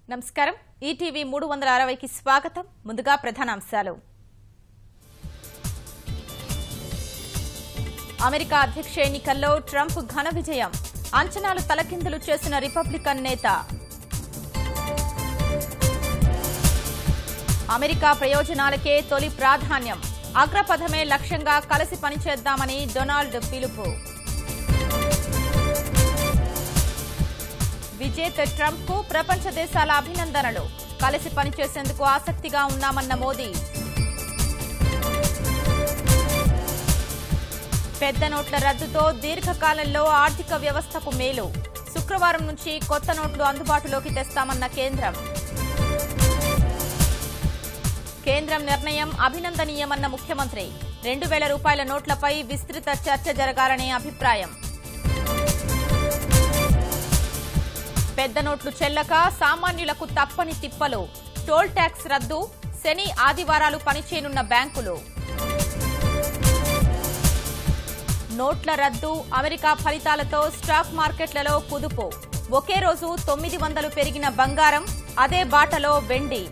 నమస్కారం ఈటీవీ 360 కి స్వాగతం ముందుగా ప్రధానాంశాలు అమెరికా అధ్యక్ష ఎన్నికల్లో ట్రంప్ ఘన విజయం అంచనాలు తలకిందులు చేసిన రిపబ్లికన్ నేత అమెరికా ప్రయోజనాలకే తొలి ప్రాధాన్యం అగ్రపథమే లక్ష్యంగా కలిసి పనిచేద్దామని డొనాల్డ్ పిలుపు విజేత ట్రంప్ కు ప్రపంచ దేశాల అభినందనలు కలిసి పనిచేసేందుకు ఆసక్తిగా ఉన్నామన్న మోదీ పెద్ద నోట్ల రద్దుతో దీర్ఘకాలంలో ఆర్థిక వ్యవస్థకు మేలు శుక్రవారం నుంచి కొత్త నోట్లు అందుబాటులోకి తెస్తామన్న కేంద్రం నిర్ణయం అభినందనీయమన్న ముఖ్యమంత్రి 2000 రూపాయల నోట్లపై విస్తృత చర్చ జరగాలనే అభిప్రాయం పెద్ద నోట్లు చెల్లక సామాన్యులకు తప్పని తిప్పలు టోల్ ట్యాక్స్ రద్దు శని ఆదివారాలు పనిచేయనున్న బ్యాంకులు నోట్ల రద్దు అమెరికా ఫలితాలతో స్టాక్ మార్కెట్లలో కుదుపు ఒకే రోజు 900 పెరిగిన బంగారం అదే బాటలో వెండి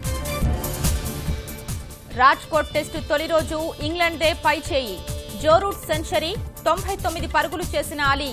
రాజ్కోట్ టెస్టు తొలి రోజు ఇంగ్లండ్దే పైచేయి జో రూట్ సెంచరీ 99 పరుగులు చేసిన అలీ